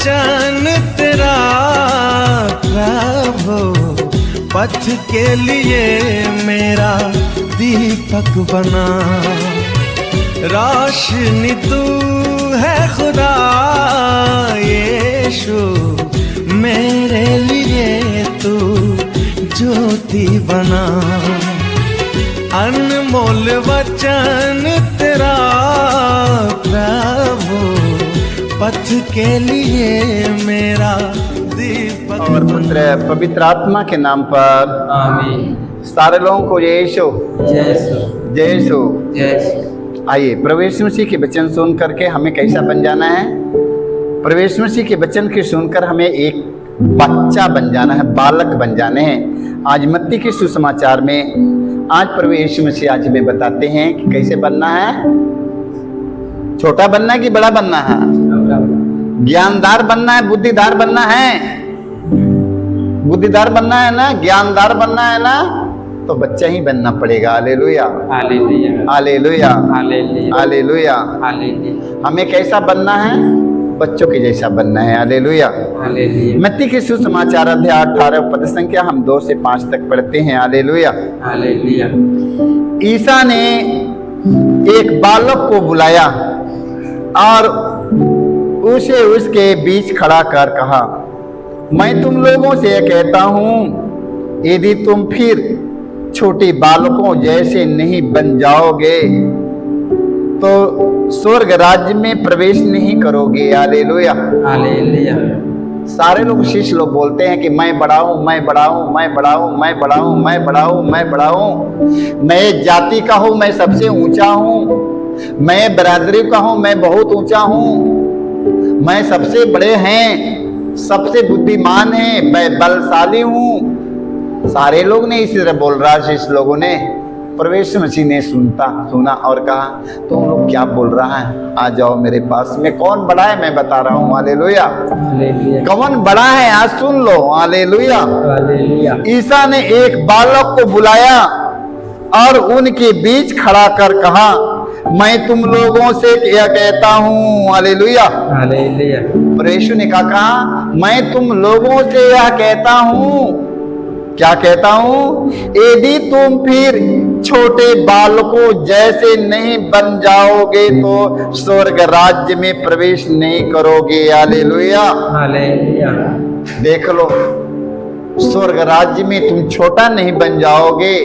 वचन तेरा प्रभु, पथ के लिए मेरा दीपक बना। रोशनी तू है खुदा यीशु, मेरे लिए तू ज्योति बना। अनमोल वचन तेरा प्रभु, पथ के लिए मेरा दीपक। और पुत्र पवित्र आत्मा के नाम पर आमीन। सारे लोगों को यीशु जय यीशु। यीशु। आइए, प्रभु यीशु मसीह के वचन सुन करके हमें कैसा बन जाना है? प्रभु यीशु मसीह के वचन के सुनकर हमें एक बच्चा बन जाना है, बालक बन जाने हैं। आज मत्ती के सुसमाचार में आज प्रभु यीशु मसीह आज हमें बताते हैं कि कैसे बनना है। छोटा बनना है कि बड़ा बनना है? ज्ञानदार बनना है, बुद्धिदार बनना है? बुद्धिदार बनना है ना, ज्ञानदार बनना है ना, तो बच्चा ही बनना पड़ेगा। Hallelujah hallelujah hallelujah hallelujah hallelujah. Hallelujah. हमें कैसा बनना है? बच्चों के जैसा बनना है। हालेलुया। हालेलुया मत्ती के सुसमाचार अध्याय 18 पद संख्या हम 2 से 5 तक पढ़ते हैं। हालेलुया। हालेलुया। ईसा ने एक बालक को बुलाया और उसे उसके बीच खड़ा कर कहा, मैं तुम लोगों से यह कहता हूं, यदि तुम फिर छोटे बालकों जैसे नहीं बन जाओगे तो स्वर्ग राज्य में प्रवेश नहीं करोगे। Hallelujah hallelujah. सारे लोग शिष्य लोग बोलते हैं कि मैं बड़ा हूं, मैं बड़ा हूं, मैं बड़ा हूं, मैं बड़ा हूं, मैं बड़ा हूं, मैं बड़ा हूं, मैं जाति का हूं, मैं सबसे ऊंचा हूं, मैं बरादरी का हूं, मैं बहुत ऊंचा हूं, मैं सबसे बड़े हैं, सबसे बुद्धिमान है, मैं बलशाली हूं। सारे लोग ने इसी तरह बोल रहा है। शिष्य लोगों ने, प्रभु यीशु मसीह ने सुना और कहा, तुम लोग क्या बोल रहा है? आ जाओ मेरे पास में। कौन बड़ा है मैं बता रहा हूँ। हालेलुया। हालेलुया। कौन बड़ा है आज सुन लो। हालेलुया। हालेलुया। ईसा ने एक बालक को बुलाया और उनके बीच खड़ा कर कहा, मैं तुम लोगों से यह कहता हूँ। हालेलुया। हालेलुया। प्रभु यीशु ने कहा, मैं तुम लोगों से यह कहता हूँ। क्या कहता हूं? यदि तुम फिर छोटे बालकों जैसे नहीं बन जाओगे तो स्वर्ग राज्य में प्रवेश नहीं करोगे। Hallelujah hallelujah. देख लो, स्वर्ग राज्य में तुम छोटा नहीं बन जाओगे,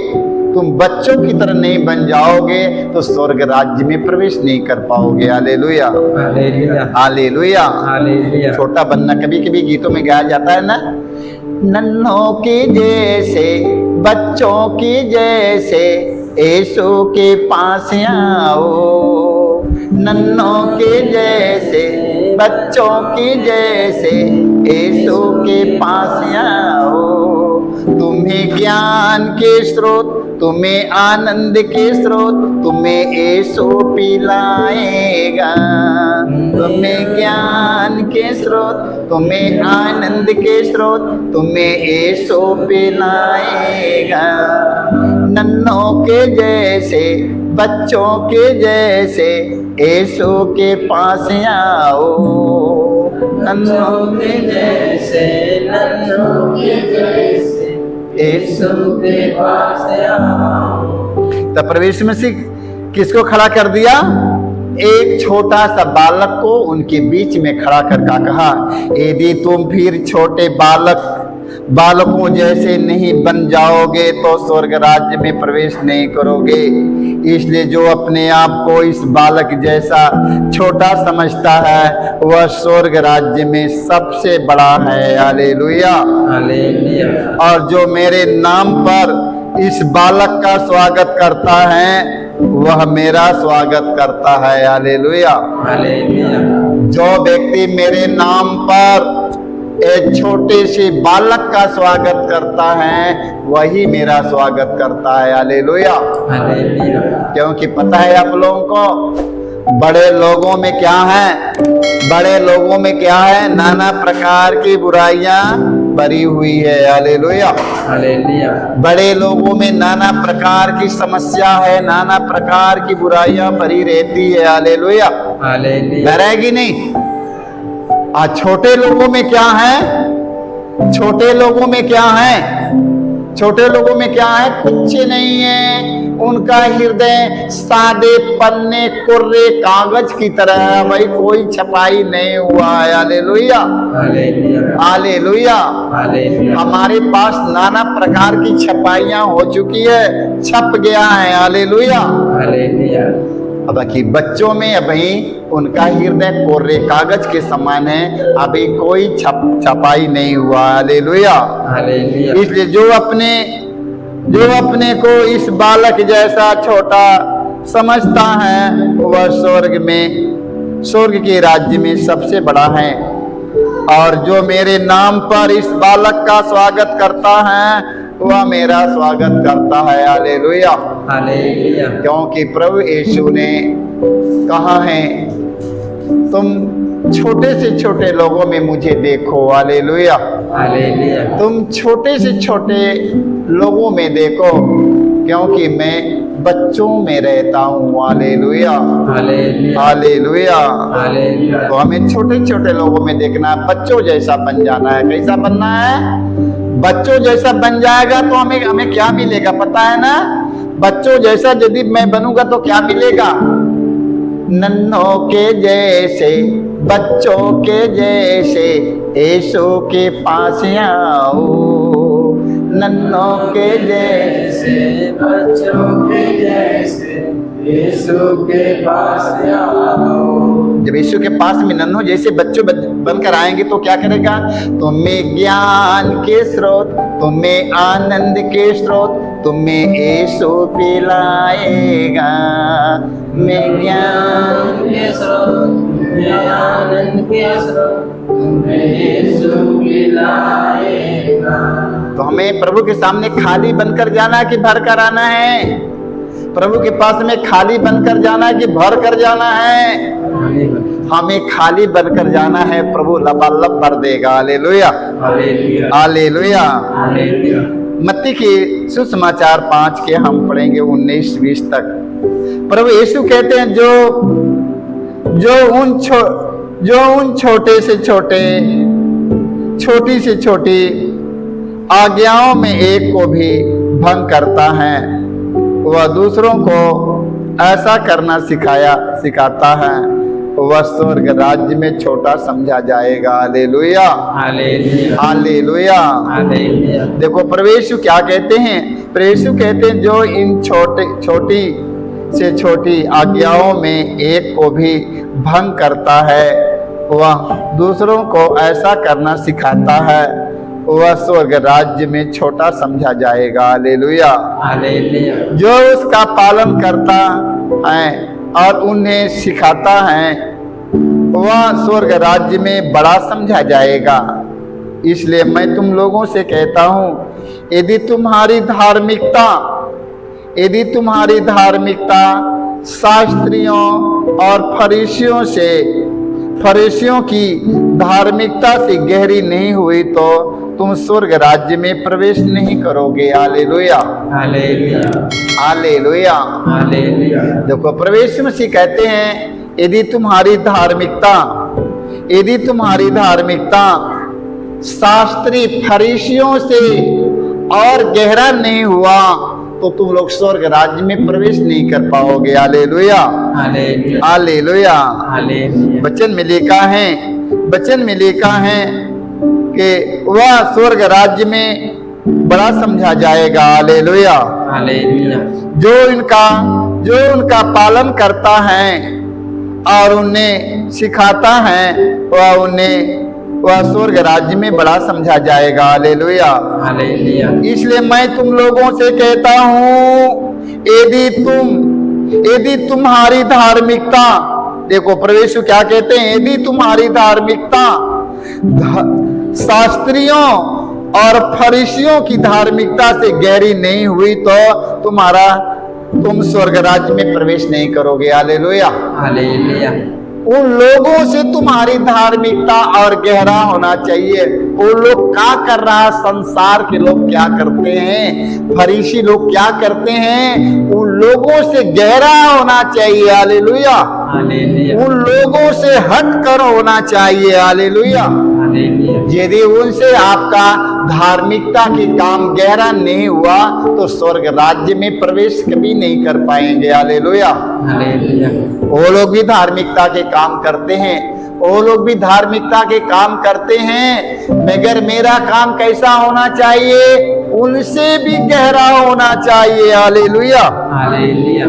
तुम बच्चों की तरह नहीं बन जाओगे तो स्वर्ग राज्य में प्रवेश नहीं कर पाओगे। Hallelujah hallelujah. हालेलुया। हालेलुया। छोटा बनना कभी कभी गीतों में गाया जाता है ना, नन्हों की जैसे, बच्चों की जैसे, यीशु के पास आओ। नन्हों के जैसे, बच्चों की जैसे, यीशु के पास आओ। तुम्हें ज्ञान के स्रोत, तुम्हें आनंद के स्रोत, तुम्हें यीशु पिलाएगा। तुम्हें ज्ञान के स्रोत, तुम्हें आनंद के स्रोत, तुम्हें यीशु पिलाएगा। नन्हों के जैसे, बच्चों के जैसे, यीशु के पास आओ। नन्हों के जैसे, नन्हों के जैसे, यीशु के पास आओ। तब प्रभु यीशु मसीह किसको खड़ा कर दिया? एक छोटा सा बालक को उनके बीच में खड़ा कर कहा, यदि तुम फिर छोटे बालकों जैसे नहीं बन जाओगे तो स्वर्ग राज्य में प्रवेश नहीं करोगे। इसलिए जो अपने आप को इस बालक जैसा छोटा समझता है वह स्वर्ग राज्य में सबसे बड़ा है। Hallelujah hallelujah. और जो मेरे नाम पर इस बालक का स्वागत करता है वह मेरा स्वागत करता है। Hallelujah hallelujah. जो व्यक्ति मेरे नाम पर एक छोटे से बालक का स्वागत करता है वही मेरा स्वागत करता है। Hallelujah hallelujah. क्योंकि पता है आप लोगों को बड़े लोगों में क्या है? बड़े लोगों में क्या है? नाना प्रकार की बुराइयां भरी हुई है। Hallelujah hallelujah. बड़े लोगों में नाना प्रकार की समस्या है, नाना प्रकार की बुराइयां भरी रहती है। Hallelujah hallelujah. रहेगी नहीं? छोटे लोगों में क्या है? छोटे लोगों में क्या है? छोटे लोगों में क्या है? कुछ नहीं है। उनका हृदय सादे पन्ने कुर्रे कागज की तरह है भाई, कोई छपाई नहीं हुआ है। Hallelujah, hallelujah. हमारे पास नाना प्रकार की छपाइयां हो चुकी है, छप गया है। हालेलुया। अब बाकी बच्चों में अभी उनका हृदय कोरे कागज के समान है, अभी कोई छपाई नहीं हुआ। हालेलुया। इसलिए जो अपने को इस बालक जैसा छोटा समझता है, वह स्वर्ग के राज्य में सबसे बड़ा है। और जो मेरे नाम पर इस बालक का स्वागत करता है, वह मेरा स्वागत करता है। Hallelujah, hallelujah. क्योंकि प्रभु यीशु ने कहा है, तुम छोटे से छोटे लोगों में मुझे देखो। Hallelujah, hallelujah. तुम छोटे से छोटे लोगों में देखो, क्योंकि मैं बच्चों में रहता हूँ। Hallelujah, hallelujah, hallelujah. तो हमें छोटे छोटे लोगों में देखना है, बच्चों जैसा बन जाना है। कैसा बनना है? बच्चों जैसा बन जाएगा तो हमें क्या मिलेगा पता है ना? बच्चों जैसा यदि मैं बनूंगा तो क्या मिलेगा? नन्हों के जैसे, बच्चों के जैसे यीशु के पास आओ। नन्हों के जैसे, बच्चों के जैसे यीशु के पास आओ। जब यीशु के पास में नन्हों जैसे बच्चों बनकर आएंगे तो क्या करेगा? तुम्हें ज्ञान के स्रोत, तुम्हें आनंद के स्रोत, तुम्हें यीशु पिलाएगा। मैं ज्ञान के स्रोत, मैं आनंद के स्रोत, तुम्हें यीशु पिलाएगा। तो हमें प्रभु के सामने खाली बनकर जाना है कि भर कर आना है? प्रभु के पास में खाली बनकर जाना है कि भर कर जाना है? हमें खाली बनकर जाना है, प्रभु लबालब भर देगा। Hallelujah, hallelujah. मत्ती की सुसमाचार 5 के हम पढ़ेंगे 19-20 तक। प्रभु यीशु कहते हैं, जो उन छोटे से छोटे, छोटी से छोटी आज्ञाओं में एक को भी भंग करता है, वह दूसरों को ऐसा करना सिखाता है, वह स्वर्ग राज्य में छोटा समझा जाएगा। Hallelujah, hallelujah, hallelujah. देखो प्रभु यीशु क्या कहते हैं? प्रभु यीशु कहते हैं, जो इन छोटी से छोटी आज्ञाओं में एक को भी भंग करता है, वह दूसरों को ऐसा करना सिखाता है, वह स्वर्ग राज्य में छोटा समझा जाएगा। Hallelujah, hallelujah. जो उसका पालन करता है और उन्हें सिखाता है, वह स्वर्ग राज्य में बड़ा समझा जाएगा। इसलिए मैं तुम लोगों से कहता हूँ, यदि तुम्हारी धार्मिकता शास्त्रियों और फरीसियों की धार्मिकता से गहरी नहीं हुई तो तुम स्वर्ग राज्य में प्रवेश नहीं करोगे। Hallelujah, hallelujah, hallelujah, hallelujah. देखो प्रभु यीशु मसीह कहते हैं, यदि तुम्हारी धार्मिकता शास्त्री फरीसियों से और गहरा नहीं हुआ तो तुम लोग स्वर्ग राज्य में प्रवेश नहीं कर पाओगे। Hallelujah, hallelujah, hallelujah. वचन में लिखा है कि वह स्वर्ग राज्य में बड़ा समझा जाएगा। Hallelujah, hallelujah. जो उनका पालन करता है और उन्हें सिखाता है, वह स्वर्ग राज्य में बड़ा समझा जाएगा। Hallelujah, hallelujah. इसलिए मैं तुम लोगों से कहता हूँ, यदि तुम्हारी धार्मिकता, देखो प्रभु यीशु क्या कहते हैं, यदि तुम्हारी धार्मिकता शास्त्रियों और फरीसियों की धार्मिकता से गहरी नहीं हुई तो तुम स्वर्ग राज्य में प्रवेश नहीं करोगे। Hallelujah, hallelujah. उन लोगों से तुम्हारी धार्मिकता और गहरा होना चाहिए। वो लोग क्या कर रहा है, संसार के लोग क्या करते हैं, फरीसी लोग क्या करते हैं, उन लोगों से गहरा होना चाहिए। हालेलुया, हालेलुया उन लोगों से हट कर होना चाहिए। हालेलुया। हालेलुया यदि उनसे आपका धार्मिकता के काम गहरा नहीं हुआ तो स्वर्ग राज्य में प्रवेश कभी नहीं कर पाएंगे। हालेलुया। हालेलुया वो लोग भी धार्मिकता के काम करते हैं, वो लोग भी धार्मिकता के काम करते हैं, मगर मेरा काम कैसा होना चाहिए? उनसे भी गहरा होना चाहिए। हालेलुया। हालेलुया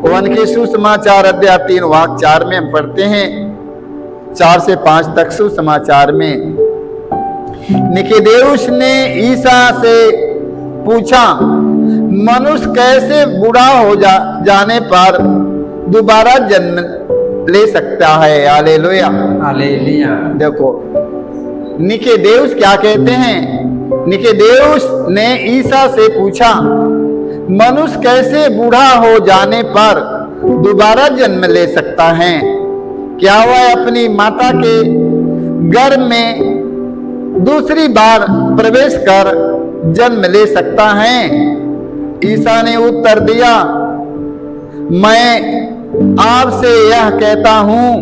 वन के सुसमाचार अध्याय 3 वाक्य 4 में हम पढ़ते हैं, 4 से 5 तक सुसमाचार में। निकोदेमुस ने ईसा से पूछा, मनुष्य कैसे बूढ़ा हो जाने पर दोबारा जन्म ले सकता है? हालेलुया। हालेलुया देखो निकोदेमुस क्या कहते हैं? निकोदेमुस ने ईसा से पूछा, मनुष्य कैसे बूढ़ा हो जाने पर दोबारा जन्म ले सकता है? क्या वह अपनी माता के गर्भ में दूसरी बार प्रवेश कर जन्म ले सकता है? ईसा ने उत्तर दिया, मैं आपसे यह कहता हूं,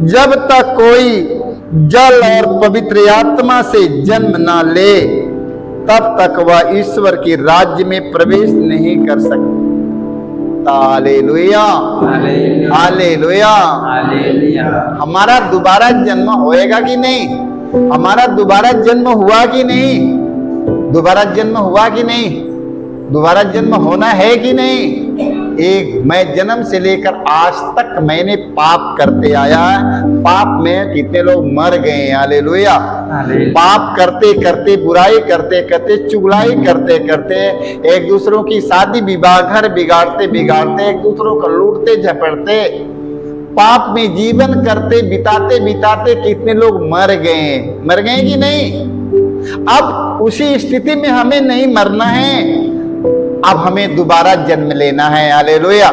जब तक कोई जल और पवित्र आत्मा से जन्म ना ले तब तक वह ईश्वर के राज्य में प्रवेश नहीं कर सकता। हालेलुया। Hallelujah hallelujah. हालेलुया हमारा दोबारा जन्म होएगा कि नहीं? हमारा दोबारा जन्म हुआ कि नहीं? दोबारा जन्म हुआ कि नहीं? दोबारा जन्म होना है कि नहीं? मैं जन्म से लेकर आज तक मैंने पाप करते आया, पाप में कितने लोग मर गए हैं। हालेलुया। पाप करते करते, बुराई करते करते, चुगलाई करते करते, एक दूसरों की शादी विवाह, घर बिगाड़ते बिगाड़ते, एक दूसरों को लूटते झपटते, पाप में जीवन करते बिताते बिताते कितने लोग मर गए कि नहीं? अब उसी स्थिति में हमें नहीं मरना है, अब हमें दोबारा जन्म लेना है। हालेलुया।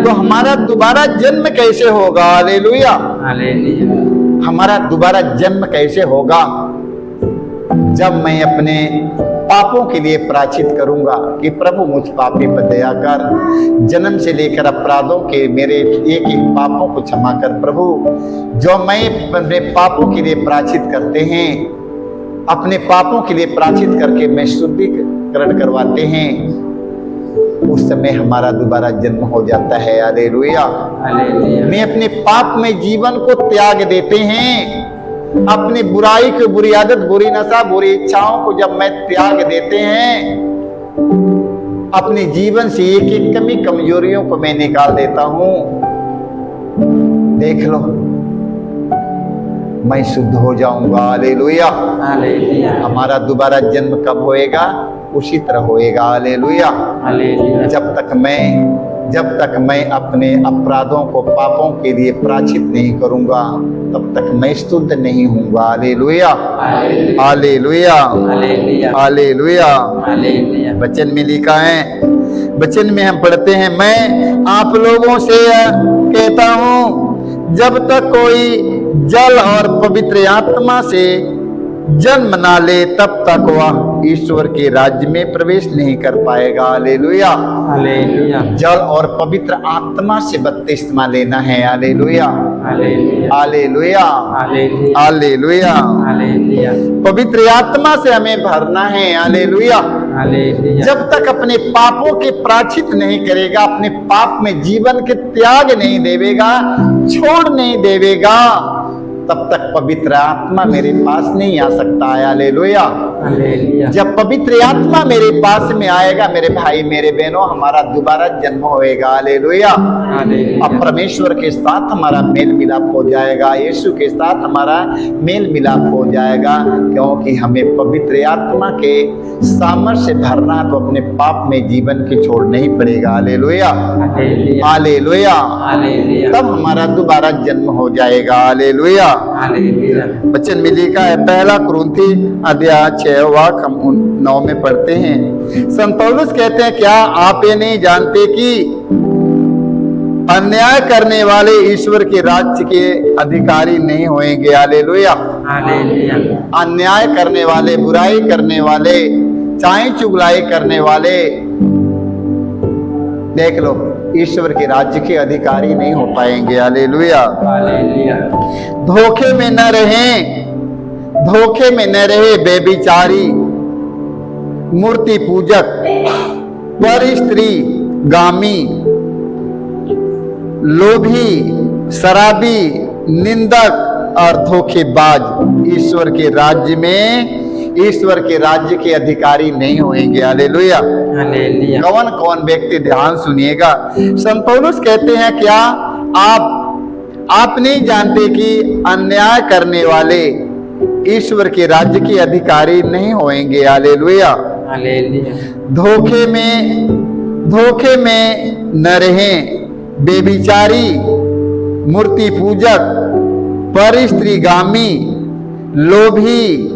तो हमारा दोबारा जन्म कैसे होगा? हालेलुया। हालेलुया हमारा दोबारा जन्म कैसे होगा? जब मैं अपने पापों के लिए प्रायश्चित करूंगा कि प्रभु मुझ पापी पर दया कर, जन्म से लेकर अपराधों के मेरे एक एक पापों को क्षमा कर प्रभु। जो मैं अपने पापों के लिए प्रायश्चित करते हैं, अपने पापों के लिए प्रायश्चित करके मैं शुद्धिकरण करवाते हैं, उस समय हमारा दोबारा जन्म हो जाता है। हालेलुया। हालेलुया मैं अपने पाप में जीवन को त्याग देते हैं, अपनी बुराई को, बुरी आदत, बुरी नशा, बुरी इच्छाओं को जब मैं त्याग देते हैं, अपने जीवन से एक एक कमी कमजोरियों को मैं निकाल देता हूं। देख लो, मैं शुद्ध हो जाऊंगा। हालेलुया। हालेलुया हमारा दोबारा जन्म कब होएगा? उसी तरह होएगा। हालेलुया। हालेलुया जब तक मैं अपने अपराधों को, पापों के लिए प्रायश्चित नहीं करूंगा, तब तक मैं शुद्ध नहीं हूंगा। हालेलुया। हालेलुया। हालेलुया। हालेलुया वचन में लिखा है, वचन में हम पढ़ते हैं, मैं आप लोगों से कहता हूं, जब तक कोई जल और पवित्र आत्मा से जन्म ना ले तब तक वह ईश्वर के राज्य में प्रवेश नहीं कर पाएगा। हालेलुया। हालेलुया जल और पवित्र आत्मा से बपतिस्मा लेना है। Hallelujah. Hallelujah hallelujah. Hallelujah hallelujah. Hallelujah पवित्र आत्मा से हमें भरना है। हालेलुया। हालेलुया जब तक अपने पापों के प्रायश्चित नहीं करेगा, अपने पाप में जीवन के त्याग नहीं देवेगा, छोड़ नहीं देवेगा, तब तक पवित्र आत्मा मेरे पास नहीं आ सकता है। हालेलुया। हालेलुया जब पवित्र आत्मा मेरे पास में आएगा, मेरे भाई मेरे बहनों, हमारा दोबारा जन्म होएगा। हालेलुया। अब परमेश्वर के साथ हमारा मेल मिलाप हो जाएगा, यीशु के साथ हमारा मेल मिलाप हो जाएगा, क्योंकि हमें पवित्र आत्मा के सामर्थ्य से भरना, तो अपने पाप में जीवन की छोड़ नहीं पड़ेगा। हालेलुया। हालेलुया। तब हमारा दोबारा जन्म हो जाएगा। हालेलुया। वचन में लिखा है, पहला कुरिन्थी अध्याय 6 वाक्य हम 9 में पढ़ते हैं। संत पौलुस कहते हैं, क्या आप ये नहीं जानते कि अन्याय करने वाले ईश्वर के राज्य के अधिकारी नहीं होंगे? हालेलुया। अन्याय करने वाले, बुराई करने वाले, चाहे चुगलाई करने वाले, देख लो, ईश्वर के राज्य के अधिकारी नहीं हो पाएंगे। हालेलुया। हालेलुया। धोखे में न रहें, धोखे में न रहे बेबिचारी, मूर्ति पूजक, पर स्त्री गामी, लोभी, शराबी, निंदक और धोखेबाज ईश्वर के राज्य में, ईश्वर के राज्य के अधिकारी नहीं होंगे। हालेलुया। हालेलुया। कौन कौन व्यक्ति, ध्यान सुनिएगा। संत पौलुस कहते हैं, क्या आप नहीं जानते कि अन्याय करने वाले ईश्वर के राज्य के अधिकारी नहीं होंगे। हालेलुया। हालेलुया। धोखे में न रहें बेबिचारी, मूर्ति पूजक, पर स्त्रीगामी, लोभी,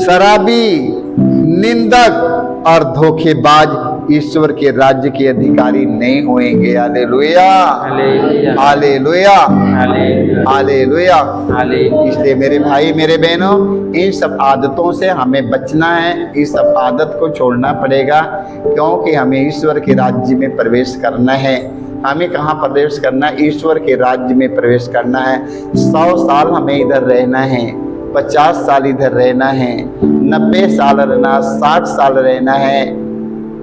शराबी, निंदक और धोखेबाज ईश्वर के राज्य के अधिकारी नहीं होंगे। Hallelujah. Hallelujah. Hallelujah. Hallelujah. Hallelujah. Hallelujah. इसलिए मेरे भाई मेरे बहनों, इन सब आदतों से हमें बचना है, इस सब आदत को छोड़ना पड़ेगा, क्योंकि हमें ईश्वर के राज्य में प्रवेश करना है। हमें कहाँ प्रवेश करना है? ईश्वर के राज्य में प्रवेश करना है। 100 साल हमें इधर रहना है, 50 साल इधर रहना है, 90 साल रहना, 60 साल रहना है।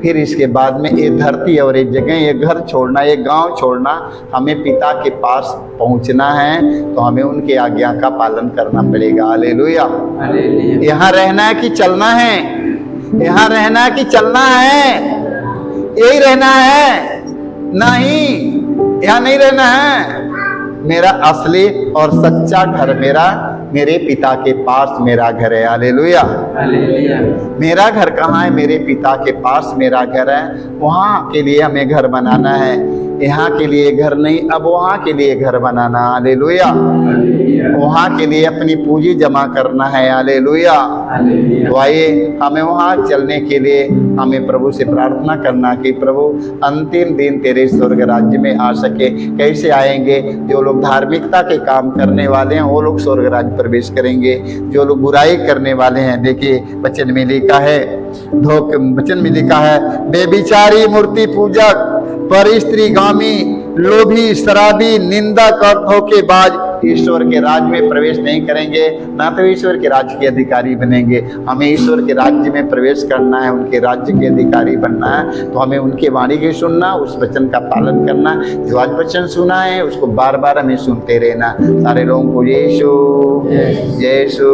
फिर इसके बाद में ये धरती और ये जगह, ये घर छोड़ना, ये गांव छोड़ना, हमें पिता के पास पहुंचना है, तो हमें उनके आज्ञा का पालन करना पड़ेगा। हालेलुया। हालेलुया। यहाँ रहना है कि चलना है? यहाँ रहना है कि चलना है? यही रहना है? नहीं, यहाँ नहीं रहना है। मेरा असली और सच्चा घर मेरे पिता के पास मेरा घर है। हालेलुया। हालेलुया। मेरा घर कहाँ है? मेरे पिता के पास मेरा घर है। वहाँ के लिए हमें घर बनाना है, यहाँ के लिए घर नहीं, अब वहाँ के लिए घर बनाना। हालेलुया। वहाँ के लिए अपनी पूंजी जमा करना है। हालेलुया। तो आइए, हमें वहाँ चलने के लिए हमें प्रभु से प्रार्थना करना कि प्रभु अंतिम दिन तेरे स्वर्ग राज्य में आ सके। कैसे आएंगे? जो लोग धार्मिकता के काम करने वाले हैं वो लोग स्वर्ग राज्य प्रवेश करेंगे। जो लोग बुराई करने वाले हैं, देखिए वचन में लिखा है, वचन में लिखा है, बेबिचारी, मूर्ति पूजक, पर स्त्रीगामी, लोभी, शराबी, निंदक और धोखेबाज ईश्वर के राज्य में प्रवेश नहीं करेंगे, ना तो ईश्वर के राज्य के अधिकारी बनेंगे। हमें ईश्वर के राज्य में प्रवेश करना है, उनके राज्य के अधिकारी बनना है, तो हमें उनके वाणी की सुनना, उस वचन का पालन करना। जो आज वचन सुना है उसको बार बार हमें सुनते रहना। सारे लोगों को यीशु यीशु।